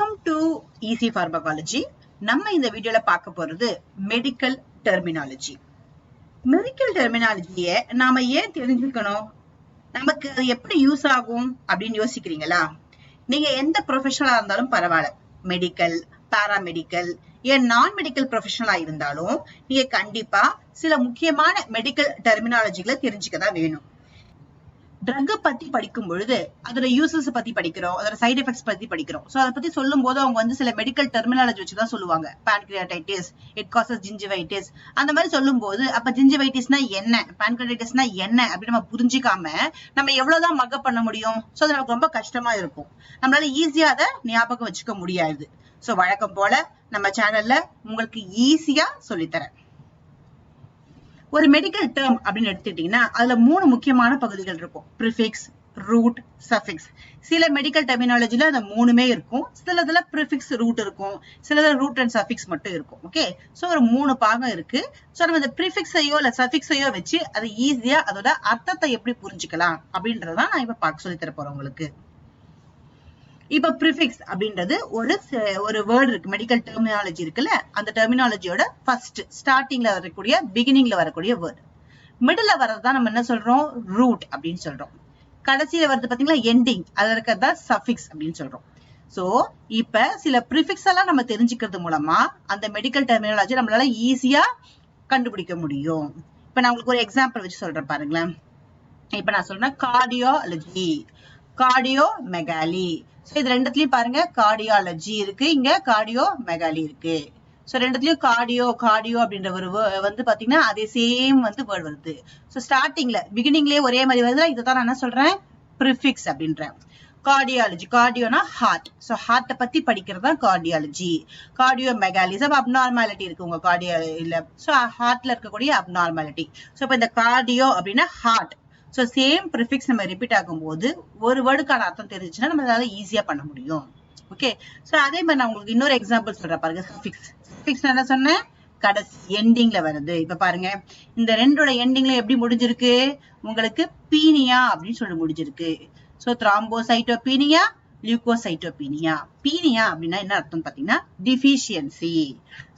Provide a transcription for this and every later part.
Welcome to easy pharmacology. நம்ம இந்த வீடியோல பார்க்க போறது மெடிக்கல் டெர்மினாலஜி. மெடிக்கல் டெர்மினாலஜியை நாம ஏன் தெரிஞ்சுக்கணும், நமக்கு அது எப்படி யூஸ் ஆகும் அப்படின்னு யோசிக்கிறீங்களா? நீங்க எந்த ப்ரொஃபஷனலா இருந்தாலும் பரவாயில்ல, மெடிக்கல், பாராமெடிக்கல், ஏன் நான் மெடிக்கல் ப்ரொஃபஷனலா இருந்தாலும் நீங்க கண்டிப்பா சில முக்கியமான மெடிக்கல் டெர்மினாலஜிகளை தெரிஞ்சுக்கதான் வேணும். ட்ரக் பத்தி படிக்கும் பொழுது அதோட யூசஸ் பத்தி படிக்கிறோம், அதோட சைடு எஃபெக்ட்ஸ் பத்தி படிக்கிறோம். சோ அதை பத்தி சொல்லும் போது அவங்க வந்து சில மெடிக்கல் டெர்மினாலஜி வச்சுதான் சொல்லுவாங்க. பான்கிரியாடைட்டிஸ், இட் காசஸ் ஜிஞ்சிவைட்டிஸ், அந்த மாதிரி சொல்லும் போது அப்ப ஜிஞ்சிவைட்டிஸ்னா என்ன, பான்கிரியாடைட்டிஸ்னா என்ன அப்படின்னு நம்ம புரிஞ்சிக்காம நம்ம எவ்வளவுதான் மக பண்ண முடியும்? சோ அது நமக்கு ரொம்ப கஷ்டமா இருக்கும், நம்மளால ஈஸியா அதை ஞாபகம் வச்சுக்க முடியாது. சோ வழக்கம் போல நம்ம சேனல்ல உங்களுக்கு ஈஸியா சொல்லித்தரேன். ஒரு மெடிக்கல் டேர்ம் அப்படின்னு எடுத்துக்கிட்டீங்கன்னா அதுல 3 முக்கியமான பகுதிகள் இருக்கும்: ப்ரிஃபிக்ஸ், ரூட், சஃபிக்ஸ். சில மெடிக்கல் டெர்மினாலஜில அந்த 3மே இருக்கும், சிலதுல ப்ரிஃபிக்ஸ், ரூட் இருக்கும், சிலதுல ரூட் அண்ட் சஃபிக்ஸ் மட்டும் இருக்கும். ஓகே, சோ ஒரு 3 பாகம் இருக்கு. சோ நம்ம இந்த ப்ரிஃபிக்ஸையோ இல்ல சஃபிக்ஸையோ வச்சு அது ஈஸியா அதோட அர்த்தத்தை எப்படி புரிஞ்சுக்கலாம் அப்படின்றதான் நான் இப்ப சொல்லி தர போறேன் உங்களுக்கு. இப்ப ப்ரிஃபிக்ஸ் அப்படின்றது ஒரு வேர்டு இருக்கு, மெடிக்கல் டெர்மினாலஜி இருக்குல்ல, அந்த டெர்மினாலஜியோட ஃபர்ஸ்ட் ஸ்டார்டிங்ல வரக்கூடிய, பிகினிங்ல வரக்கூடிய வேர்டு. மிடில்ல வரதான் நம்ம என்ன சொல்றோம், ரூட் அப்படின்னு சொல்றோம். கடைசியில வருது பாத்தீங்களா, எண்டிங், அதுல இருக்கிறதா சஃபிக்ஸ் அப்படின்னு சொல்றோம். சோ இப்ப சில ப்ரிஃபிக்ஸ் எல்லாம் நம்ம தெரிஞ்சுக்கிறது மூலமா அந்த மெடிக்கல் டெர்மினாலஜி நம்மளால ஈஸியா கண்டுபிடிக்க முடியும். இப்ப நான் உங்களுக்கு ஒரு எக்ஸாம்பிள் வச்சு சொல்றேன் பாருங்களேன். இப்ப நான் சொல்றேன் கார்டியாலஜி, கார்டியோமெகாலி. சோ இது ரெண்டுத்துலயும் பாருங்க, கார்டியாலஜி இருக்கு, இங்க கார்டியோமெகாலி இருக்கு. சோ ரெண்டுத்துலயும் கார்டியோ அப்படின்ற ஒரு வந்து பாத்தீங்கன்னா அதே சேம் வந்து வேர்ட் வருது. சோ ஸ்டார்டிங்ல பிகினிங்லயே ஒரே மாதிரி வருது. இதுதான் நான் என்ன சொல்றேன், ப்ரிஃபிக்ஸ் அப்படின்றேன். கார்டியாலஜி, கார்டியோனா ஹார்ட், சோ ஹார்ட்டை பத்தி படிக்கிறது தான் கார்டியாலஜி. கார்டியோமெகாலி, அப்நார்மாலிட்டி இருக்கு உங்க கார்டியோ இல்ல, சோ ஹார்ட்ல இருக்கக்கூடிய அப்நார்மாலிட்டி. சோ இப்ப இந்த கார்டியோ அப்படின்னா ஹார்ட். சோ சேம் ப்ரிஃபிக்ஸ் நம்ம ரிப்பீட் ஆகும்போது ஒரு வேர்டுக்கான அர்த்தம் தெரிஞ்சுச்சுன்னா நம்மளால ஈஸியா பண்ண முடியும். ஓகே, சோ அதே மாதிரி நான் உங்களுக்கு இன்னொரு எக்ஸாம்பிள் சொல்றேன் பாருங்க. சஃபிக்ஸ், சஃபிக்ஸ் என்ன சொன்னேன், கடைசி எண்டிங்ல வருது. இப்ப பாருங்க, இந்த ரெண்டோட எண்டிங்ல எப்படி முடிஞ்சிருக்கு, உங்களுக்கு பீனியா அப்படின்னு சொல்லி முடிஞ்சிருக்கு. So thrombocytopenia, லியூகோசைட்டோபீனியா. பீனியா அப்படின்னா என்ன அர்த்தம் பாத்தீங்கன்னா டிஃபிஷியன்சி.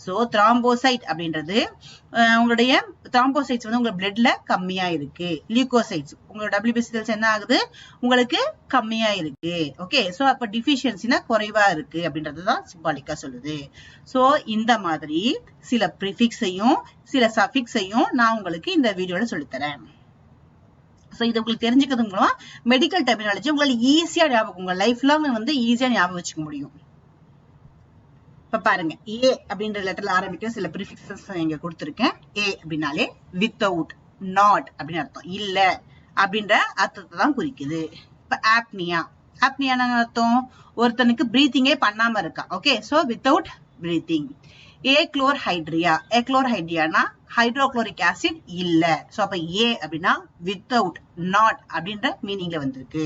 சோ த்ராம்போசைட் அப்படின்றது உங்களுடைய த்ராம்போசைட்ஸ் வந்து உங்க பிளட்ல கம்மியா இருக்கு. லியூகோசைட்ஸ் உங்களோட WBC செல்ஸ் என்ன ஆகுது, உங்களுக்கு கம்மியா இருக்கு. ஓகே, சோ அப்ப டிஃபிஷியன்சினா குறைவா இருக்கு அப்படின்றதுதான் சிம்பாலிக்கா சொல்லுது. சோ இந்த மாதிரி சில ப்ரிஃபிக்ஸையும் சில சஃபிக்ஸையும் நான் உங்களுக்கு இந்த வீடியோல சொல்லித்தரேன். சோ இது உங்களுக்கு தெரிஞ்சுக்கிறது மூலமா மெடிக்கல் டெர்மினாலஜி உங்களால ஈஸியா ஞாபகம், உங்க லைஃப் லாங் வந்து ஈஸியா ஞாபகம் வச்சுக்க முடியும். இப்ப பாருங்க, ஏ அப்படின்ற லெட்டர்ல ஆரம்பிக்கிற சில ப்ரிஃபிக்ஸஸ் இங்க கொடுத்திருக்கேன். ஏ அப்படின்னாலே வித்தவுட், நாட் அப்படின்னு அர்த்தம், இல்ல அப்படின்ற அர்த்தத்தை தான் குறிக்குது. இப்ப ஆப்னியா, ஆப்னியான அர்த்தம் ஒருத்தனுக்கு பிரீத்திங்கே பண்ணாம இருக்கா. Okay, so without breathing. Achlorhydria, ஏக்ளோர்ஹைட்ரியானா ஹைட்ரோகுளோரிக் ஆசிட் இல்ல. சோ அப்ப ஏ அப்படின்னா வித்தவுட், நாட் அப்படின்ற மீனிங்ல வந்திருக்கு.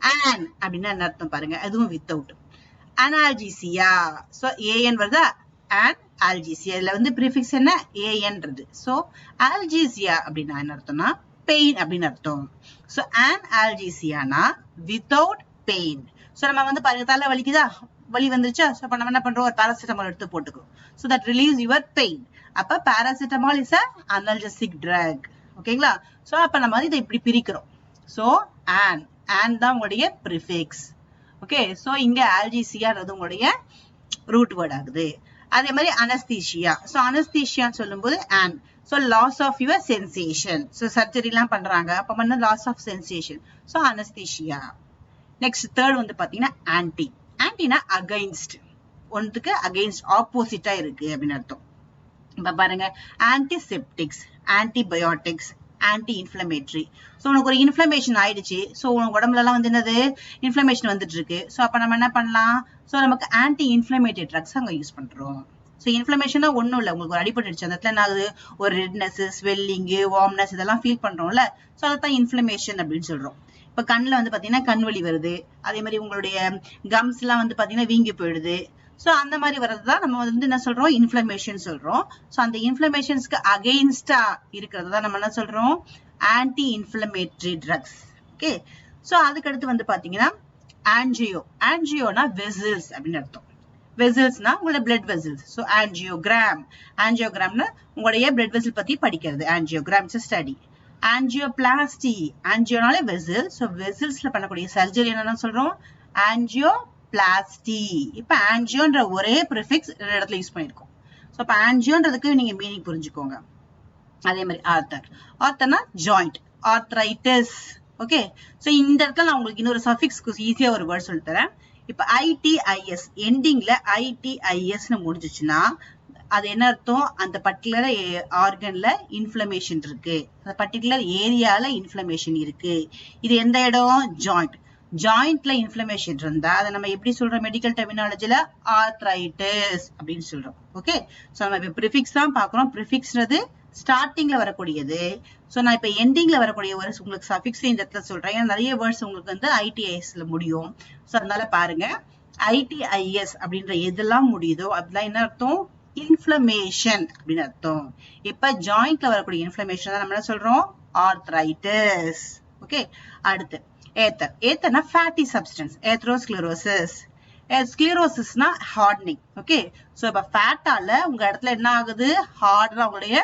ஆன் அப்படின்னா என்ன அர்த்தம் பாருங்க, அதுவும் வித்தவுட். அனால்ஜீசியா, சோ ஏஎன் வருதா, ஆன் ஆல்ஜீசியா, இதுல வந்து ப்ரிஃபிக்ஸ் என்ன, ஏஎன்றது. சோ ஆல்ஜீசியா அப்படின்னா என்ன அர்த்தம்னா பெயின் அப்படின்னு அர்த்தம். சோ ஆன் ஆல்ஜீசியானா வித்தவுட் பெயின். சோ நம்ம வந்து பாருங்க, தலை வலிக்குதா, வலி வந்துருச்சா, சோ அப்ப நம்ம என்ன பண்றோம், ஒரு பாராசிட்டமால் எடுத்து போட்டுக்கோ. So that relieves your pain. அப்ப paracetamol is a analgesic drug. ஓகேங்களா? சோ அப்ப நம்ம இதை இப்படி பிரிக்கிறோம். சோ ஆன் தான் உங்களுடைய ப்ரிஃபிக்ஸ். ஓகே, சோ இங்க ஆல்ஜீசியான்றது உங்களுடைய ரூட் வேர்ட் ஆகுது. அதே மாதிரி அனஸ்தீசியா, சோ அனஸ்தீசியான்னு சொல்லும்போது ஆன். So loss of your sensation, so surgery எல்லாம் பண்றாங்க, அப்ப பண்ண loss of sensation, so anaesthesia. Next third வந்து பாத்தீங்கன்னா ஆன்டி. ஆன்டினா அகைன்ஸ்ட், ஒன்றுக்கு அகைன்ஸ்ட், ஆப்போசிட்டா இருக்கு அப்படின்னு அர்த்தம். இப்ப பாருங்க, antiseptics, antibiotics, anti inflammatory. So உனக்கு ஒரு இன்ஃப்ளமேஷன் ஆயிடுச்சு, சோ உனக்கு உடம்புல எல்லாம் வந்து என்னது, இன்ஃப்ளமேஷன் வந்துட்டு இருக்கு. சோ அப்ப நம்ம என்ன பண்ணலாம், சோ நமக்கு ஆன்டி இன்ஃப்ளமேட்டரி ட்ரக்ஸ் அங்க யூஸ் பண்றோம். சோ இன்ஃப்ளமேஷனா ஒண்ணும் இல்ல, உங்களுக்கு ஒரு அடிபட்டுடுச்சு, அந்த இடத்துல என்ன ஆகுது, ஒரு ரெட்னஸ், ஸ்வெல்லிங், வார்ம்னஸ் இதெல்லாம் ஃபீல் பண்றோம்ல, சோ அதான் இன்ஃப்ளமேஷன் அப்படின்னு சொல்றோம். இப்ப கண்ணுல வந்து பாத்தீங்கன்னா கண்வலி வருது, அதே மாதிரி உங்களுடைய கம்ஸ் எல்லாம் வந்து பாத்தீங்கன்னா வீங்கி போயிடுது. சோ அந்த மாதிரி வர்றதுதான் நம்ம வந்து என்ன சொல்றோம், இன்ஃப்ளமேஷன் சொல்றோம். சோ அந்த இன்ஃப்ளமேஷன்ஸ்க்கு அகைன்ஸ்டா இருக்கிறது தான் நம்ம என்ன சொல்றோம், anti inflammatory drugs. Okay, so அதுக்கு அடுத்து வந்து பாத்தீங்கன்னா ஆஞ்சியோ, ஆஞ்சியோனா வெசல்ஸ் அப்படின்னு அர்த்தம். வெசல்ஸ்னா உங்களோட பிளட் வெசல்ஸ். ஸோ ஆஞ்சியோகிராம், ஆஞ்சியோகிராம்னா உங்களுடைய பிளட் வெசல் பத்தி படிக்கிறது. Angiogram is study. ஆஞ்சியோபிளாஸ்டி, ஆஞ்சியோனாலே வெசல். ஸோ வெசல்ஸ்ல பண்ணக்கூடிய சர்ஜரி என்னன்னு சொல்றோம்? ஆஞ்சியோபிளாஸ்டி. இப்ப ஆஞ்சியோன்ற ஒரே ப்ரிஃபிக்ஸ் ரெண்டு இடத்துல யூஸ் பண்ணிருக்கோம். ஸோ இப்ப ஆஞ்சியோன்றதுக்கு நீங்க மீனிங் புரிஞ்சுக்கோங்க. அதே மாதிரி ஆர்த்தர், ஆர்த்தர்னா ஜாயிண்ட், ஆர்த்ரைட்டிஸ். ஓகே, சோ இந்த இடத்துல நான் உங்களுக்கு இன்னொரு சஃபிக்ஸ் ஈஸியா ஒரு வேர்ட் சொல்லி தரேன். இப்ப ஐடிஐஎஸ் எண்டிங்ல ஐடிஐஎஸ்னு முடிஞ்சிச்சுன்னா அது என்ன அர்த்தம்? அந்த பர்டிகுலர் ஆர்கன்ல இன்ஃப்ளமேஷன் இருக்கு, அந்த பர்டிகுலர் ஏரியால இன்ஃப்ளமேஷன் இருக்கு. இது எந்த இடம்? ஜாயிண்ட். ஜாயிண்ட்ல இன்ஃப்ளமேஷன் இருந்தா அதை நம்ம எப்படி சொல்றோம் மெடிக்கல் டெர்மினாலஜில? ஆர்த்ரைட்டிஸ் அப்படின்னு சொல்றோம். ஓகே, சோ நம்ம இப்ப ப்ரிஃபிக்ஸ் தான் பாக்குறோம். ப்ரிஃபிக்ஸ்ன்றது ஸ்டார்டிங்ல வரக்கூடியது. சோ நான் இப்ப எண்டிங்ல வரக்கூடிய ஒரு உங்களுக்கு சஃபிக்ஸ் இந்த இடத்துல சொல்றேன். ஏன்னா நிறைய வேர்ட்ஸ் உங்களுக்கு வந்து ஐடிஐஎஸ்ல முடியும். சோ அதனால பாருங்க, ஐடிஐஎஸ் அப்படின்ற எதெல்லாம் முடியுதோ அதெல்லாம் என்ன அர்த்தம்? இன்ஃப்ளமேஷன் அப்படின்னு அர்த்தம். இப்ப ஜாயிண்ட்ல வரக்கூடிய இன்ஃப்ளமேஷன் தான் நம்ம என்ன சொல்றோம்? ஆர்த்ரைட்டிஸ். ஓகே, அடுத்து ஏத்தர். ஏத்தர்னா ஃபேட்டி சப்ஸ்டன்ஸ், ஏத்ரோஸ்க்ளரோசிஸ். ஸ்க்ளரோசிஸ்னா ஹார்டனிங். ஓகே, சோ இப்ப ஃபேட்டால உங்க இடத்துல என்ன ஆகுது? ஹார்டனா உங்களுடைய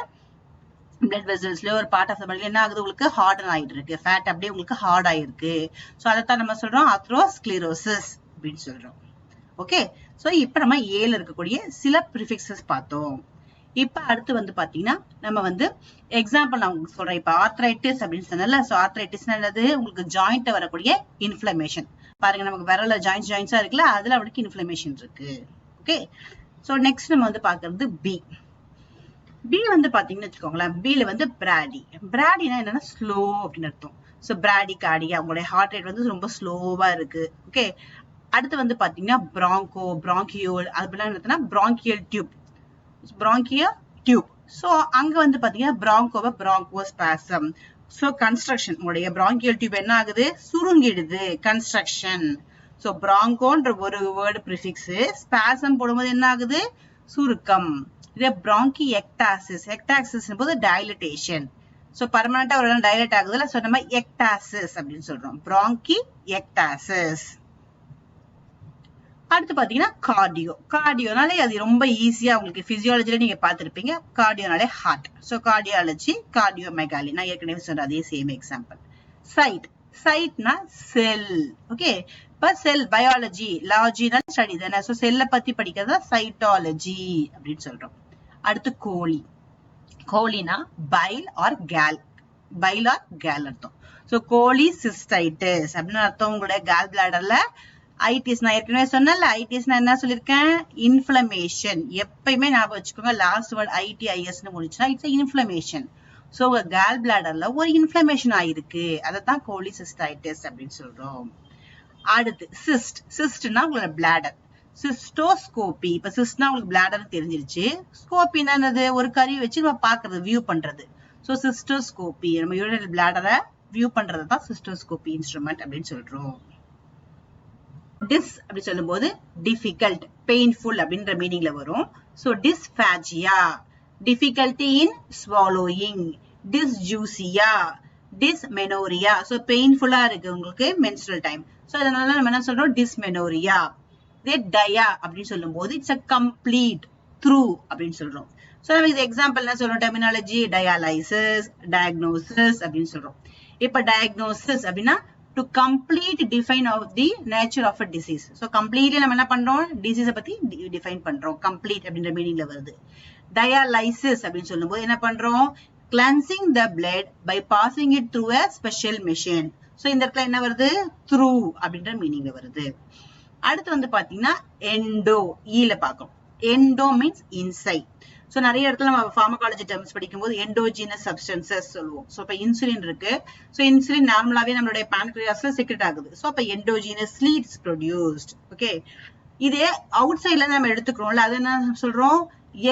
பிளட் வெசல்ஸ்ல ஒரு பார்ட் ஆஃப் தி பாடில என்ன ஆகுது? உங்களுக்கு ஹார்டன் ஆயிட்டு இருக்கு. ஃபேட் அப்படியே உங்களுக்கு ஹார்ட் ஆயிருக்கு. சோ அதைத்தான் நம்ம சொல்றோம் ஆத்ரோஸ்க்ளரோசிஸ் அப்படின்னு சொல்றோம். ஓகே, சோ இப்ப நம்ம ஏல இருக்கக்கூடிய சில ப்ரிஃபிக்ஸஸ் பார்த்தோம். இப்ப அடுத்து வந்து பாத்தீங்கன்னா நம்ம வந்து எக்ஸாம்பிள் நான் உங்களுக்கு சொல்றேன். இப்ப ஆர்த்ரைட்டிஸ் அப்படின்னு சொன்னல. சோ ஆர்த்ரைட்டிஸ்னா என்னது? உங்களுக்கு ஜாயிண்ட்ல வரக்கூடிய இன்ஃப்ளமேஷன். பாருங்க, நமக்கு விரல்ல ஜாயின்ஸா இருக்குல்ல, அதுல அவளுக்கு இன்ஃப்ளமேஷன் இருக்கு. ஓகே, சோ நெக்ஸ்ட் நம்ம வந்து பாக்குறது பி. பி வந்து பாத்தீங்கன்னு வச்சுக்கோங்களேன், பில வந்து பிராடி. பிராடினா என்னன்னா ஸ்லோ அப்படின்னு அர்த்தம். சோ பிராடி கார்டியா, உங்களுடைய ஹார்ட் ரேட் வந்து ரொம்ப ஸ்லோவா இருக்கு. ஓகே, அடுத்து வந்து பாத்தீங்கன்னா பிராங்கோ, பிராங்கியோல், அப்படிலாம் என்னன்னா bronchial tube, bronchial tube. So அங்க வந்து பாத்தீங்கன்னா பிராங்கோவை பிராங்கோஸ்பாசம். சோ கன்ஸ்ட்ரக்ஷன், உங்களுடைய பிராங்கியல் டியூப் என்ன ஆகுது? சுருங்கிடுது, கன்ஸ்ட்ரக்ஷன். சோ பிராங்கோன்ற ஒரு வேர்டு ப்ரிஃபிக்ஸ், ஸ்பாசம் போடும்போது என்ன ஆகுது? சுருக்கம். இதே பிராங்கி எக்டாசிஸ், எக்டாசிஸ் போது டைலட்டேஷன். சோ பர்மனண்டா ஒரு இடம் டைலட் ஆகுதுல, சோ நம்ம எக்டாசிஸ் அப்படின்னு சொல்றோம். பிராங்கி எக்டாசிஸ். அடுத்து பாத்தீங்கன்னா கார்டியோ. கார்டியோனாலே அது ரொம்ப ஈஸியா உங்களுக்கு பிசியாலஜில நீங்க பாத்திருப்பீங்க. கார்டியோனாலே heart. So cardiology, cardiomegaly. நான் ஏற்கனவே சொன்ன அதே சேம் எக்ஸாம்பிள். சைட், சைட்னா செல். ஓகே, இப்ப செல் பயாலஜி, லாஜினா ஸ்டடி தானே. சோ செல்ல பத்தி படிக்கிறதா சைட்டாலஜி அப்படின்னு சொல்றோம். அடுத்து கோழி. கோழினா bile or gall, bile or gall அர்த்தம். சோ கோழி சிஸ்டைட்டிஸ் அப்படின்னு அர்த்தம். உங்களுடைய கேல் பிளாடர்ல ஐடிஸ், நான் ஏற்கனவே சொன்னல, ஐடிஸ் நான் என்ன சொல்லிருக்கேன்? இன்ஃப்ளமேஷன். எப்பயுமே ஞாபகம் வச்சுக்கோங்க, லாஸ்ட் வேர்ட் ஐடிஐஎஸ்னு முடிச்சுன்னா இட்ஸ் இன்ஃப்ளமேஷன். சோ உங்க கேல் பிளாடர்ல ஒரு இன்ஃப்ளமேஷன் ஆயிருக்கு, அதைத்தான் கோழி சிஸ்டைட்டிஸ் அப்படின்னு சொல்றோம். அடுத்து சிஸ்ட். சிஸ்ட்னா உங்களோட பிளாடர். சிஸ்டோஸ்கோபி. இப்ப சிஸ்ட்னா உங்களுக்கு பிளாடர் தெரிஞ்சிருச்சு. ஸ்கோபினா என்னது? ஒரு கருவி வச்சு நம்ம பாக்குறது, வியூ பண்றது. சோ சிஸ்டோஸ்கோபி, நம்ம யூரினரி பிளாடரை வியூ பண்றது தான் சிஸ்டோஸ்கோபி இன்ஸ்ட்ருமெண்ட் அப்படின்னு சொல்றோம். டிஸ் அப்படி சொல்லும் போது டிஃபிகல்ட், பெயின்ஃபுல் அப்படின்ற மீனிங்ல வரும். So dysphagia, difficulty in swallowing. Dysgeusia, dysmenorrhoea. So பெயின்ஃபுல்லா இருக்கு உங்களுக்கு மென்ஸ்ட்ரல் டைம். சோ அதனால நம்ம என்ன சொல்றோம்? டிஸ்மெனோரியா. இதே டயா அப்படின்னு சொல்லும் போது இட்ஸ் அ கம்ப்ளீட் த்ரூ அப்படின்னு சொல்றோம். சோ நம்ம இது எக்ஸாம்பிள் என்ன சொல்றோம்? டெர்மினாலஜி டயாலைசிஸ், டயக்னோசிஸ் அப்படின்னு சொல்றோம். இப்ப டயக்னோசிஸ் அப்படின்னா to complete define of the nature of a disease. So completely நம்ம என்ன பண்றோம்? டிசீஸை பத்தி டிஃபைன் பண்றோம். கம்ப்ளீட் அப்படின்ற மீனிங்ல வருது. டயாலைசிஸ் அப்படின்னு சொல்லும்போது என்ன பண்றோம்? cleansing the blood by passing it through a special machine. So இந்த இடத்துல என்ன வருது? through அப்படின்ற மீனிங்ல வருது. அடுத்து வந்து பாத்தீங்கன்னா எண்டோ, ஈல பாக்கும். Endo means inside. சோ நிறைய இடத்துல நம்ம பார்மகாலஜி டெர்ம்ஸ் படிக்கும்போது எண்டோஜினஸ் சப்ஸ்டன்சஸ் சொல்லுவோம். சோ இப்ப இன்சுலின் இருக்கு. சோ இன்சுலின் நார்மலாவே நம்மளுடைய பான்கிரியாஸ்ல செக்ரெட் ஆகுது. சோ அப்ப எண்டோஜினஸ்லி இட்ஸ் ப்ரொடியூஸ்ட். ஓகே, இதே அவுட் சைட்ல நம்ம எடுத்துக்கிறோம்ல, அது என்ன சொல்றோம்?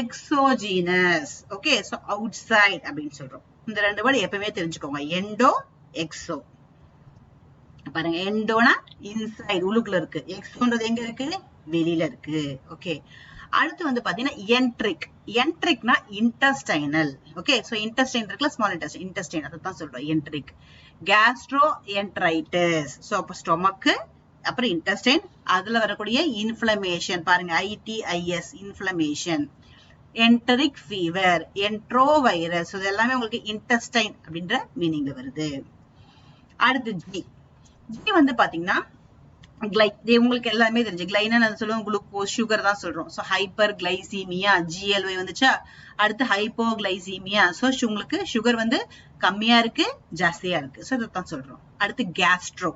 Exogenous. Okay, so outside அப்படின்னு சொல்றோம். இந்த ரெண்டு வேர்டு எப்பவுமே தெரிஞ்சுக்கோங்க, எண்டோ, எக்ஸோ. பாருங்க, எண்டோனா இன்சைட், உள்ளுக்குள்ள இருக்கு. எக்ஸோன்றது எங்க இருக்கு? வெளியில இருக்கு. ஓகே, அடுத்து வந்து பாத்தீங்கன்னா என்ட்ரிக். என்ட்ரிக்னா இன்டெஸ்டைனல். ஓகே, சோ இன்டெஸ்டைன் இருக்குல்ல, ஸ்மால் இன்டெஸ்டைன், இன்டெஸ்டைன் அதை தான் சொல்றோம் என்ட்ரிக். Gastroenteritis. சோ அப்ப ஸ்டொமக், அப்புறம் இன்டெஸ்டைன், அதுல வரக்கூடிய இன்ஃப்ளமேஷன் பாருங்க ITIS inflammation, enteric fever, enterovirus, இது எல்லாமே உங்களுக்கு இன்டெஸ்டைன் அப்படின்ற மீனிங்ல வருது. அடுத்து ஜி வந்து பாத்தீங்கன்னா உங்களுக்கு எல்லாமே தெரிஞ்சு கிளைனா சொல்லுவோம், குளுக்கோஸ் சுகர் தான் சொல்றோம். ஸோ ஹைப்பர் கிளைசீமியா GLY வந்துச்சா. அடுத்து ஹைப்போகிளைசீமியா, ஸோ உங்களுக்கு சுகர் வந்து கம்மியா இருக்கு ஜாஸ்தியா இருக்கு, ஸோ இதைத்தான் சொல்றோம். அடுத்து கேஸ்ட்ரோ,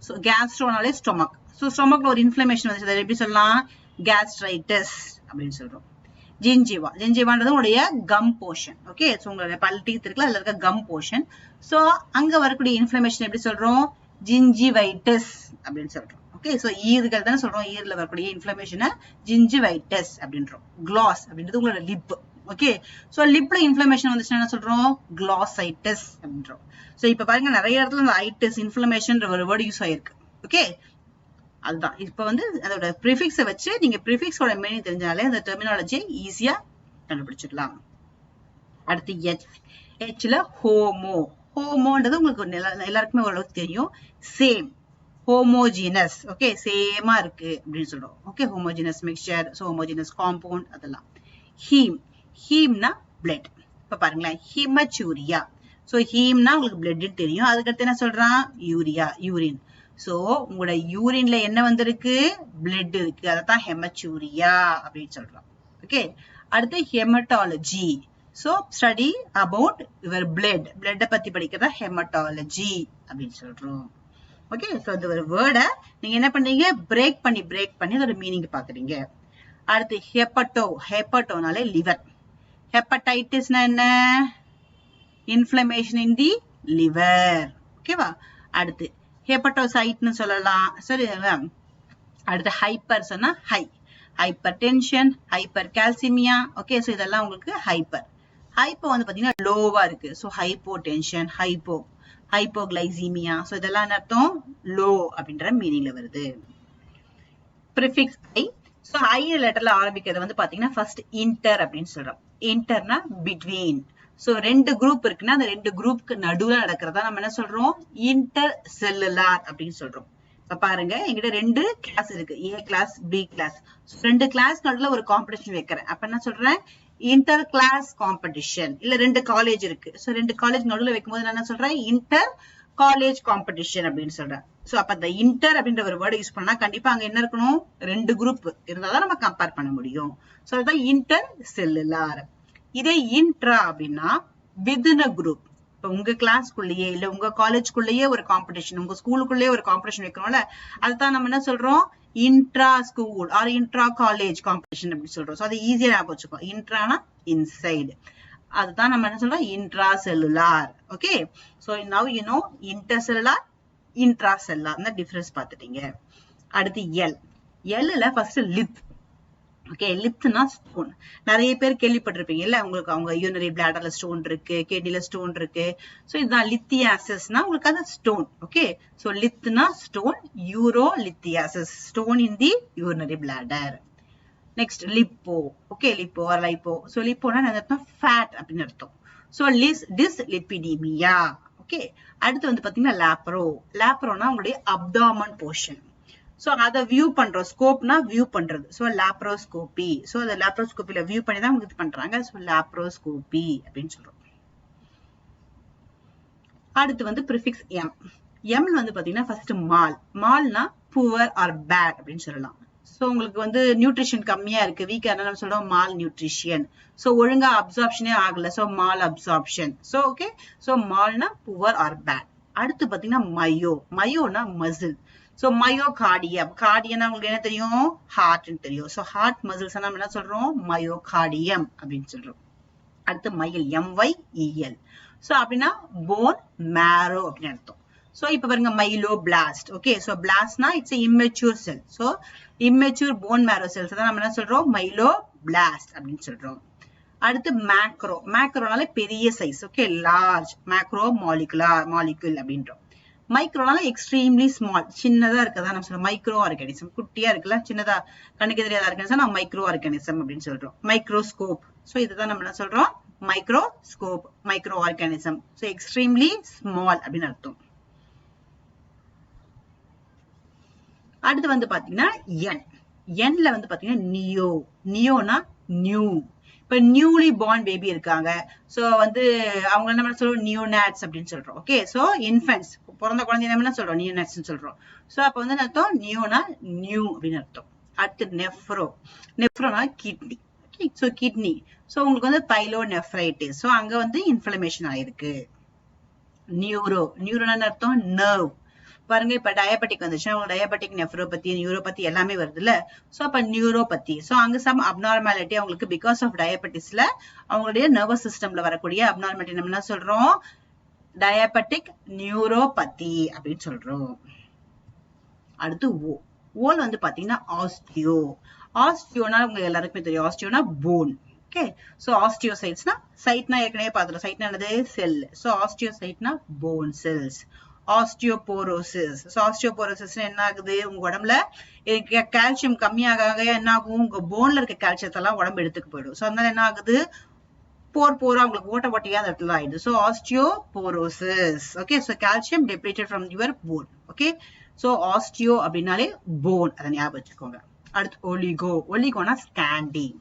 ஸோ கேஸ்ட்ரோனாலே ஸ்டொமக், ஸோ ஸ்டொமக்ல ஒரு இன்ஃப்ளமேஷன் வந்துச்சு, எப்படி சொல்லலாம், கேஸ்ட்ரைட்டிஸ் அப்படின்னு சொல்றோம். ஜிஞ்சிவான்றது உங்களுடைய கம் போர்ஷன். ஓகே, ஸோ உங்களுடைய பல் டீத் இருக்குல்ல, அதுல இருக்க கம் போர்ஷன். ஸோ அங்க வரக்கூடிய இன்ஃப்ளமேஷன் எப்படி சொல்றோம், ஜிஞ்சிவைட்டிஸ் அப்படின்னு சொல்றோம். ஓகே, சோ ஈறுகள் தானே சொல்றோம், ஈறுல வரக்கூடிய இன்ஃப்ளமேஷனை ஜிஞ்சிவைட்டிஸ் அப்படின்றோம். கிளாஸ் அப்படின்றது உங்களோட லிப். ஓகே, சோ லிப்ல இன்ஃப்ளமேஷன் வந்துச்சுன்னா என்ன சொல்றோம், கிளாசைட்டிஸ் அப்படின்றோம். சோ இப்ப பாருங்க நிறைய இடத்துல இந்த ஐட்டிஸ் இன்ஃப்ளமேஷன் ஒரு வேர்டு யூஸ் ஆயிருக்கு. ஓகே, அதுதான் இப்ப வந்து அதோட ப்ரிஃபிக்ஸை வச்சு நீங்க ப்ரிஃபிக்ஸோட மீனிங் தெரிஞ்சாலே அந்த டெர்மினாலஜியை ஈஸியா கண்டுபிடிச்சிடலாம். அடுத்து ஹெச்ல ஹோமோ. ஹோமோன்றது உங்களுக்கு எல்லாருக்குமே ஓரளவுக்கு தெரியும். Same, homogeneous. ஓகே, சேமா இருக்கு அப்படின்னு சொல்றோம். Okay, homogeneous mixture, homogeneous compound அதெல்லாம். ஹீம்னா பிளட். இப்ப பாருங்களேன், ஹிமச்சூரியா. சோ ஹீம்னா உங்களுக்கு பிளட் தெரியும், அதுக்கடுத்து என்ன சொல்றான், யூரியா, யூரின். சோ உங்களோட யூரின்ல என்ன வந்திருக்கு, பிளட் இருக்கு, அதான் ஹெமச்சூரியா அப்படின்னு சொல்றோம். ஓகே, அடுத்து haematology. So study about your blood. blood பத்தி படிக்கிறதா ஹெமட்டாலஜி அப்படின்னு சொல்றோம். ஓகே, சோ இந்த ஒரு வேர்டை நீங்க என்ன பண்றீங்க, பிரேக் பண்ணி அதோட மீனிங் பாக்குறீங்க. அடுத்து ஹெப்பட்டோனாலே லிவர். ஹெப்படைட்டிஸ்னா என்ன, இன்ஃப்ளமேஷன் இன் தி லிவர். ஓகேவா. அடுத்து ஹெப்படோசைட்னு சொல்லலாம். சரி, அடுத்து ஹைப்பர் சொன்னா hypertension, hypercalcaemia. Okay, so இதெல்லாம் உங்களுக்கு ஹைப்பர். ஹைப்போ வந்து பாத்தீங்கன்னா லோவா இருக்கு, so hypotension, hypoglycaemia. So இதெல்லாம் என்ன அர்த்தம், லோ அப்படின்ற மீனிங்ல வருது. Prefix I. சோ ஐ லெட்டர்ல ஆரம்பிக்கிறது வந்து பாத்தீங்கன்னா ஃபர்ஸ்ட் இன்டர் அப்படின்னு சொல்றோம். இன்டர்னா பிட்வீன். சோ ரெண்டு குரூப் இருக்குன்னா அந்த ரெண்டு குரூப்புக்கு நடுவுல நடக்கிறதா நம்ம என்ன சொல்றோம், இன்டர் செல்லுலார் அப்படின்னு சொல்றோம். இப்ப பாருங்க, எங்கிட்ட ரெண்டு கிளாஸ் இருக்கு, A கிளாஸ் B கிளாஸ். ரெண்டு கிளாஸ் நடுவுல ஒரு காம்படிஷன் வைக்கிறேன், அப்ப என்ன சொல்றேன், இன்டர் கிளாஸ் காம்படிஷன். இல்ல ரெண்டு காலேஜ் இருக்கு, சோ ரெண்டு காலேஜ் நடுவுல வைக்கும்போது நான் என்ன சொல்றேன், இன்டர் காலேஜ் காம்படிஷன் அப்படின்னு சொல்றேன். சோ அப்ப அந்த இன்டர் அப்படின்ற ஒரு வேர்டு யூஸ் பண்ணா கண்டிப்பா அங்க என்ன இருக்கணும், ரெண்டு குரூப் இருந்தாதான் நம்ம கம்பேர் பண்ண முடியும். சோ அதுதான் இன்டர் செல்லுலார். இதே இன்ட்ரா அப்படின்னா வித்தின் a குரூப். இப்ப உங்க கிளாஸ்க்குள்ளேயே இல்ல உங்க காலேஜ்க்குள்ளேயே ஒரு காம்படிஷன், உங்க ஸ்கூலுக்குள்ளேயே ஒரு காம்படிஷன் வைக்கிறோம்ல, அதுதான் நம்ம என்ன சொல்றோம், intra school or intra college competition அப்படின்னு சொல்றோம். சோ அது ஈஸியா ஞாபகம் வச்சுக்கோ, இன்ட்ரானா இன்சைடு, அதுதான் நம்ம என்ன சொல்றோம், intracellular. Okay, so now you know intercellular, intracellular, இந்த டிஃபரன்ஸ் பார்த்துட்டீங்க. அடுத்து எல்ல ஃபர்ஸ்ட் லிப். ஓகே, லிப்னா ஸ்டோன். நிறைய பேர் கேள்விப்பட்டிருப்பீங்க இல்ல, உங்களுக்கு அவங்க யூரினரி பிளாடர்ல ஸ்டோன் இருக்கு, கிட்னில ஸ்டோன் இருக்கு. சோ இதுதான் லித்தியாசிஸ்னா உங்களுக்கு அது ஸ்டோன். ஓகே, சோ லித்னா stone, urolithiasis stone in the urinary bladder. Next lipo. Okay, lipo or lipo. So லிப்போனா என்ன, ஃபேட் அப்படின்னு அர்த்தம். So dyslipidaemia. ஓகே, அடுத்து வந்து பாத்தீங்கன்னா லாப்ரோனா உங்களுடைய அப்டாமன் போர்ஷன். சோ அதை வியூ பண்றோம், ஸ்கோப்னா வியூ பண்றது. So laparoscopy. சோ அந்த லாப்ரோஸ்கோபில வியூ பண்ணி தான் உங்களுக்கு பண்றாங்க. சோ லாப்ரோஸ்கோபி அப்படின்னு சொல்றோம். அடுத்து வந்து ப்ரிஃபிக்ஸ் எம். எம்ல வந்து பாத்தீங்கன்னா ஃபர்ஸ்ட் மால்னா புவர் ஆர் பேட் அப்படின்னு சொல்லலாம். சோ உங்களுக்கு வந்து நியூட்ரிஷன் கம்மியா இருக்கு, வீக்கா இருந்தா நம்ம சொல்றோம் மால் நியூட்ரிஷன். சோ ஒழுங்கா அப்சார்ப்ஷனே ஆகல, so malabsorption. So okay, so மால்னா புவர் ஆர் பேட். அடுத்து பாத்தீங்கன்னா மயோனா மசில். So myocardium. கார்டியம்னா உங்களுக்கு என்ன தெரியும், ஹார்ட்னு தெரியும். சோ ஹார்ட் மசில்ஸ் நம்ம என்ன சொல்றோம், மயோகார்டியம் அப்படின்னு சொல்றோம். அடுத்து மயில், MYEL. சோ அப்படின்னா போன் மேரோ அப்படின்னு அர்த்தம். சோ இப்ப பாருங்க மைலோ பிளாஸ்ட். ஓகே, சோ பிளாஸ்ட்னா it's immature cell. So immature bone marrow cells தான் நம்ம என்ன சொல்றோம், மைலோ பிளாஸ்ட் அப்படின்னு சொல்றோம். அடுத்து மேக்ரோனால பெரிய size. Okay, large. Macromolecule அப்படின்றோம். மைக்ரோனால எக்ஸ்ட்ரீம்லி ஸ்மால், சின்னதா இருக்கதா நம்ம சொல்றோம் மைக்ரோ ஆர்கானிசம். குட்டியா இருக்குல்ல, சின்னதா கண்ணுக்கு தெரியாத ஆர்கானிசம் நம்ம மைக்ரோ ஆர்கானிசம் அப்படின்னு சொல்றோம். மைக்ரோஸ்கோப். சோ இதுதான் நம்ம என்ன சொல்றோம், microscope, micro organism. So extremely small அப்படின்னு அர்த்தம். அடுத்து வந்து பாத்தீங்கன்னா என்ல வந்து பாத்தீங்கன்னா நியோனா நியூ. இப்ப நியூலி பார்ன் பேபி இருக்காங்க, சோ வந்து அவங்க என்ன சொல்றோம், நியோநாட்ஸ் அப்படின்னு சொல்றோம். ஓகே, சோ இன்ஃபென்ட்ஸ், பிறந்த குழந்தை என்ன சொல்றோம், நியோநாட்ஸ் சொல்றோம். சோ அப்ப வந்து அர்த்தம் நியோனா நியூ அப்படின்னு அர்த்தம். அடுத்து நெஃப்ரோனா கிட்னி. சோ கிட்னி, சோ உங்களுக்கு வந்து பைலோநெஃப்ரைட்டிஸ், சோ அங்க வந்து இன்ஃப்ளமேஷன் ஆயிருக்கு. நியூரோனா அர்த்தம் நர்வ். பாருங்க, இப்ப டயபெட்டிக் வந்துச்சுன்னா உங்களுக்கு டயபெட்டிக் நெஃப்ரோபதி, நியூரோபதி எல்லாமே வருது இல்ல. சோ அப்ப நியூரோபதி, சோ அங்க சம் அப்நார்மாலிட்டி அவங்களுக்கு பிகாஸ் ஆஃப் டயபெட்டிஸ்ல அவங்களுடைய நர்வஸ் சிஸ்டம்ல வரக்கூடிய அப்நார்மாலிட்டி நம்ம என்ன சொல்றோம், டயபெட்டிக் நியூரோபதி அப்படின்னு சொல்றோம். அடுத்து ஓல வந்து பாத்தீங்கன்னா ஆஸ்டியோனா உங்களுக்கு எல்லாருக்குமே தெரியும், ஆஸ்டியோனா போன். ஓகே, சோ ஆஸ்டியோசைட்ஸ்னா, சைட்னா ஏற்கனவே பார்த்துட்டோம், சைட்னா என்னது செல். சோ ஆஸ்டியோசைட்னா bone cells. Osteoporosis, so osteoporosis என்ன ஆகுது, உங்க உடம்புல கால்சியம் கம்மியாக என்ன ஆகும், உங்க போன்ல இருக்க கால்சியத்தை எல்லாம் உடம்பு எடுத்துக்கு போயிடும். சோ அதனால என்ன ஆகுது, போரா உங்களுக்கு ஓட்டையா அந்த இடத்துல ஆயிடுது. So osteoporosis. Okay, so calcium depleted from your bone. Okay, so osteo அப்படின்னாலே போன், அதை ஞாபகம் வச்சுக்கோங்க. அடுத்து ஒலிகோனா ஸ்கேண்டிங்.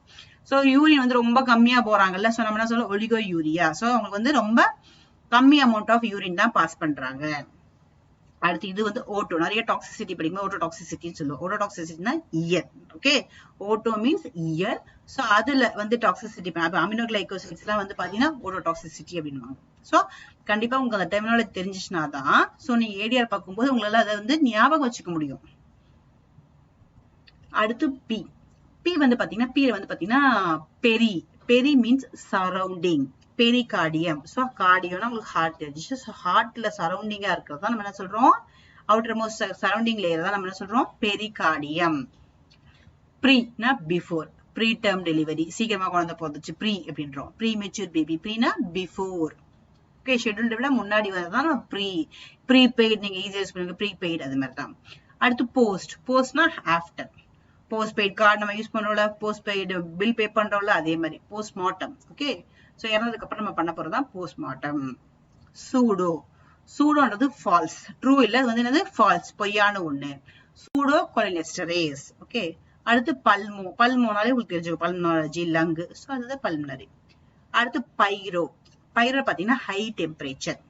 சோ யூரின் வந்து ரொம்ப கம்மியா போறாங்கல்ல, சோ நம்ம என்ன சொல்றோம், ஒலிகோ யூரியா. சோ அவங்களுக்கு வந்து ரொம்ப கம்மி அமௌண்ட் ஆஃப் யூரின் தான் பாஸ் பண்றாங்க. அடுத்து இது வந்து ஓட்டோ, நிறைய டாக்ஸிசிட்டி படிக்கும்போது ஓட்டோடாக்சிசிட்டின்னு சொல்லுவோம். ஓட்டோடாக்சிசிட்டினா ear. Okay, oto means ear. So அதுல வந்து டாக்ஸிசிட்டி, அமினோகிளைகோசைட்ஸ் எல்லாம் வந்து பாத்தீங்கன்னா ஓட்டோடாக்சிசிட்டி அப்படின்னுவாங்க. சோ கண்டிப்பா உங்களுக்கு அந்த டெர்மினாலஜி தெரிஞ்சிச்சுனா தான் சோ நீங்க ஏடிஆர் பார்க்கும்போது உங்களால அதை வந்து ஞாபகம் வச்சுக்க முடியும். அடுத்து பி வந்து பாத்தீங்கன்னா பெரி மீன்ஸ் சரௌண்டிங். பெரிகார்டியம், சோ கார்டியோனா உங்களுக்கு ஹார்ட் இருந்துச்சு, சோ ஹார்ட்ல சரௌண்டிங்கா இருக்கிறது தான் நம்ம என்ன சொல்றோம், அவுட்டர் மோஸ்ட் சரௌண்டிங் லேயர் தான் நம்ம என்ன சொல்றோம், பெரிகார்டியம். ப்ரீனா பிஃபோர், ப்ரீ டேர்ம் டெலிவரி, சீக்கிரமா குழந்தை பிறந்துச்சு ப்ரீ அப்படின்றோம். ப்ரீ மெச்சூர் பேபி, ப்ரீனா பிஃபோர். ஓகே, ஷெட்யூல்ட விட முன்னாடி வரதான் ப்ரீபெய்ட், நீங்க ஈஸியா யூஸ் பண்ணுங்க, ப்ரீபெய்ட் அது மாதிரி தான். அடுத்து போஸ்ட்னா ஆஃப்டர். போஸ்ட்பெய்ட் கார்டு நம்ம யூஸ் பண்றோம்ல, போஸ்ட்பெய்டு பில் பே பண்றோம்ல, அதே மாதிரி போஸ்ட்மார்ட்டம். ஓகே, சோ இறந்ததுக்கு அப்புறம் நம்ம பண்ண போறதுதான் போஸ்ட்மார்ட்டம். சூடோன்றது ஃபால்ஸ், ட்ரூ இல்ல, அது வந்து என்னது ஃபால்ஸ், பொய்யான ஒண்ணு. சூடோ கொலினெஸ்டரேஸ். ஓகே, அடுத்து பல்மோனாலே உங்களுக்கு தெரிஞ்சுக்கும், பல்மனாலஜி லங், சோ அதுதான் பல்மனரி. அடுத்து பைரோ பாத்தீங்கன்னா ஹை டெம்பரேச்சர்.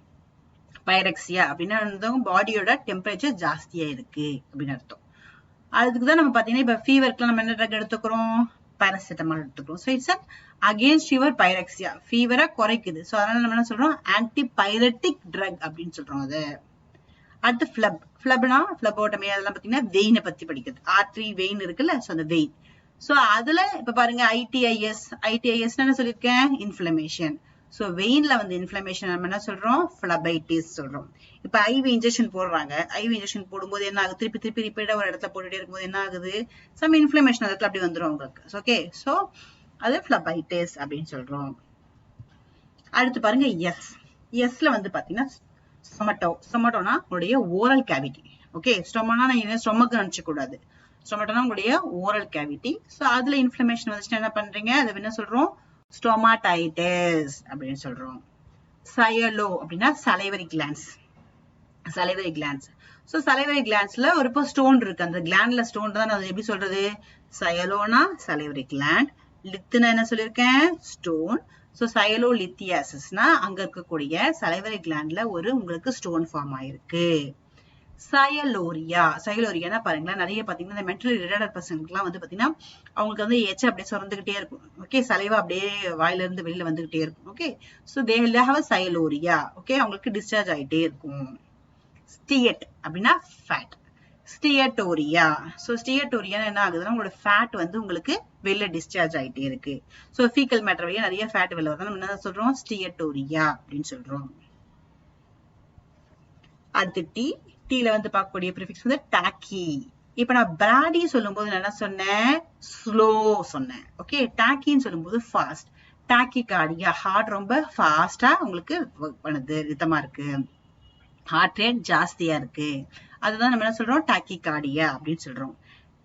பைரக்சியா அப்படின்னா பாடியோட டெம்பரேச்சர் ஜாஸ்தியா இருக்கு அப்படின்னு அர்த்தம். அதுக்குதான் நம்ம பாத்தீங்கன்னா இப்ப ஃபீவருக்கு நம்ம என்ன ட்ரக் எடுத்துக்கிறோம், பாராசிட்டமால் எடுத்துக்கிறோம். So it's against fever, pyrexia, ஃபீவரை குறைக்குது. சோ அதனால நம்ம என்ன சொல்றோம், ஆன்டி பைரட்டிக் ட்ரக் அப்படின்னு சொல்றோம் அது. அடுத்து பிளப்னா பிளபோட்டமி, அதெல்லாம் பாத்தீங்கன்னா வெயினை பத்தி படிக்குது. ஆர்டரி வெயின் இருக்குல்ல, சோ அந்த வெயின். சோ அதுல இப்ப பாருங்க ஐடிஐஎஸ் என்ன சொல்லியிருக்கேன், இன்ஃபிளமேஷன். சோ வெயின்ல வந்து இன்ஃபிளமேஷன் நம்ம என்ன சொல்றோம், பிளபைட்டிஸ் சொல்றோம். இப்ப ஐவி இன்ஜெக்ஷன் போடுறாங்க, ஐவி இன்ஜெக்ஷன் போடும்போது என்ன ஆகுது, திருப்பி ரிப்பீட்டா ஒரு இடத்துல போட்டுட்டே இருக்கும்போது என்ன ஆகுது, சம் இன்ஃபிளமேஷன் இடத்துல அப்படி வந்துடும் உங்களுக்கு. ஓகே, சோ அது பிளபைட்டிஸ் அப்படின்னு சொல்றோம். அடுத்து பாருங்க எஸ்ல வந்து பாத்தீங்கன்னா ஸ்டொமட்டோனா உங்களுடைய ஓரல் கேவிட்டி. ஓகே, ஸ்டொமனா நீங்க ஸ்டொமக் நினைச்ச கூடாது, ஸ்டொமட்டோனா உங்களுடைய ஓரல் கேவிட்டி. சோ அதுல இன்ஃபிளமேஷன் வந்துச்சுன்னா என்ன பண்றீங்க, அதை என்ன சொல்றோம், ஸ்டொமாடைட்டிஸ் அப்படின்னு சொல்றோம். சயலோ அப்படின்னா சலைவரி கிளான்ஸ். சோ சலைவரி கிளான்ஸ்ல ஒரு ஸ்டோன் இருக்கு, அந்த கிளாண்ட்ல ஸ்டோன் தான், அது எப்படி சொல்றது, சயலோனா சலைவரி கிளாண்ட், லித்துனா என்ன சொல்லியிருக்கேன், ஸ்டோன். சோ சயலோ லித்தியாசிஸ்னா அங்க இருக்கக்கூடிய சலைவரி கிளாண்ட்ல ஒரு உங்களுக்கு ஸ்டோன் ஃபார்ம் ஆயிருக்கு. சயலோரியானா பாருங்களேன், நிறைய பாத்தீங்கன்னா இந்த மென்டலி ரிட்டார்டட் பர்சனுக்குலாம் வந்து பாத்தீங்கன்னா அவங்களுக்கு வந்து எச்ச அப்படியே சுரந்துகிட்டே இருக்கும். ஓகே, சலைவா அப்படியே வாயில இருந்து வெளியில வந்துகிட்டே இருக்கும். Okay, so they have a sialorrhoea. Okay, அவங்களுக்கு டிஸ்சார்ஜ் ஆயிட்டே இருக்கும். ஸ்டியட் அப்படின்னா ஃபேட், ஸ்டியட்டோரியா. சோ ஸ்டியட்டோரியா என்ன ஆகுதுன்னா உங்களோட ஃபேட் வந்து உங்களுக்கு வெளில டிஸ்சார்ஜ் ஆயிட்டே இருக்கு. சோ ஃபீக்கல் மேட்டர் வழியா நிறைய ஃபேட் வெளில வருது, நம்ம என்ன சொல்றோம், ஸ்டியட்டோரியா அப்படின்னு சொல்றோம். அடுத்து டீல வந்து பார்க்கக்கூடிய ப்ரிஃபிக்ஸ் வந்து டாக்கி. இப்ப நான் பிராடி சொல்லும்போது நான் என்ன சொன்னேன், ஸ்லோ சொன்னேன். ஓகே, டாக்கின்னு சொல்லும்போது ஃபாஸ்ட். டாக்கி கார்டியா, ஹார்ட் ரொம்ப ஃபாஸ்டா உங்களுக்கு ஒர்க் பண்ணுது, ரிதமா இருக்கு, ஹார்ட் ரேட் ஜாஸ்தியா இருக்கு, அதுதான் நம்ம என்ன சொல்றோம், டாக்கி கார்டியா அப்படின்னு சொல்றோம்.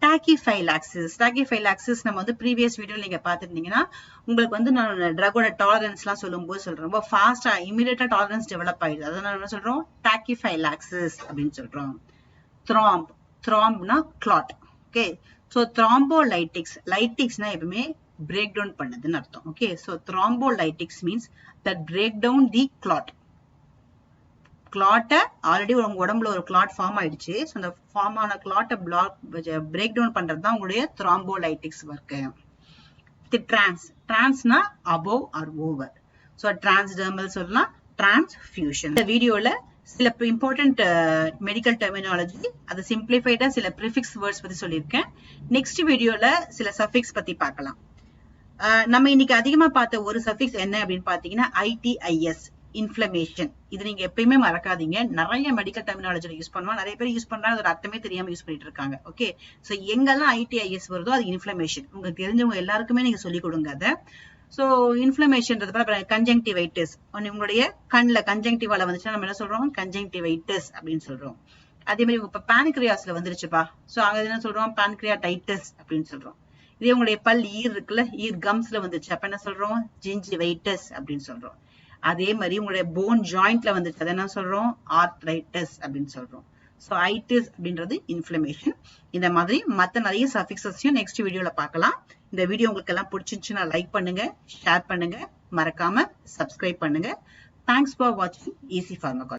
டாக்கிஃபைலாக்சிஸ் நம்ம வந்து ப்ரீவியஸ் வீடியோல நீங்க பாத்துருந்தீங்கன்னா உங்களுக்கு வந்து நான் ட்ரகோட டாலரன்ஸ் எல்லாம் சொல்லும் போது சொல்றேன், ரொம்ப ஃபாஸ்டா இமிடியேட்டா டாலரன்ஸ் டெவலப் ஆயிடுது, அதான் என்ன சொல்றோம், டாக்கிஃபைலாக்சிஸ் அப்படின்னு சொல்றோம். த்ராம்ப் த்ராம்ப்னா கிளாட். ஓகே, சோ thrombolytics, லைட்டிக்ஸ்னா எப்பவுமே பிரேக் டவுன் பண்ணதுன்னு அர்த்தம். Okay, so thrombolytics means that break down the clot. கிளாட்டை ஆல்ரெடி உங்க உடம்புல ஒரு கிளாட் ஃபார்ம் ஆயிடுச்சு. ஸோ அந்த ஃபார்ம் ஆன கிளாட்டை பிரேக் டவுன் பண்றது தான் உங்களுடைய த்ராம்போலைட்டிக்ஸ் ஒர்க்கு. டிரான்ஸ்னா above or over. So transdermal சொல்லலாம், டிரான்ஸ்ஃபியூஷன். இந்த வீடியோல சில இம்பார்ட்டன்ட் மெடிக்கல் டெர்மினாலஜி, அது சிம்பிளிஃபைடா சில ப்ரிஃபிக்ஸ் வேர்ட்ஸ் பத்தி சொல்லியிருக்கேன். நெக்ஸ்ட் வீடியோல சில சஃபிக்ஸ் பத்தி பார்க்கலாம். நம்ம இன்னைக்கு அதிகமா பார்த்த ஒரு சஃபிக்ஸ் என்ன அப்படின்னு பாத்தீங்கன்னா ITIS, இன்ஃப்ளமேஷன். இது நீங்க எப்பயுமே மறக்காதீங்க. நிறைய மெடிக்கல் டெர்மினாலஜில யூஸ் பண்ணுவோம். நிறைய பேர் யூஸ் பண்றாங்க, அதோட அர்த்தமே தெரியாம யூஸ் பண்ணிட்டு இருக்காங்க. ஓகே, சோ எங்கெல்லாம் ITIS வருதோ அது இன்ஃப்ளமேஷன். உங்களுக்கு தெரிஞ்சவங்க எல்லாருக்குமே நீங்க சொல்லிக் கொடுங்க அதை. சோ இன்ஃப்ளமேஷன்றது கன்ஜங்டிவைட்டிஸ், உங்களுடைய கண்ணுல கன்ஜங்டிவால வந்துச்சுன்னா நம்ம என்ன சொல்றோம், கன்ஜங்டிவைட்டிஸ் அப்படின்னு சொல்றோம். அதே மாதிரி இப்ப பான்கிரியாஸ்ல வந்துருச்சுப்பா, சோ அங்க என்ன சொல்றோம், பான்கிரியாடைட்டிஸ் அப்படின்னு சொல்றோம். இதே உங்களுடைய பல் ஈர் இருக்குல்ல, ஈர் கம்ஸ்ல வந்துச்சு, அப்ப என்ன சொல்றோம், ஜிஞ்சிவைட்டிஸ் அப்படின்னு சொல்றோம். அதே மாதிரி உங்களுடைய போன் ஜாயிண்ட்ல வந்துச்சு, அதை என்ன சொல்றோம், ஆர்த்ரைட்டிஸ் அப்படின்னு சொல்றோம். சோ ஐட்டிஸ் அப்படின்றது இன்ஃப்ளமேஷன். இந்த மாதிரி மத்த நிறைய சஃபிக்ஸஸையும் நெக்ஸ்ட் வீடியோல பார்க்கலாம். இந்த வீடியோ உங்களுக்கு எல்லாம் பிடிச்சிருந்துச்சுன்னா லைக் பண்ணுங்க, ஷேர் பண்ணுங்க, மறக்காம சப்ஸ்கிரைப் பண்ணுங்க. தேங்க்ஸ் ஃபார் வாட்சிங் ஈஸி ஃபார்மகாலஜி.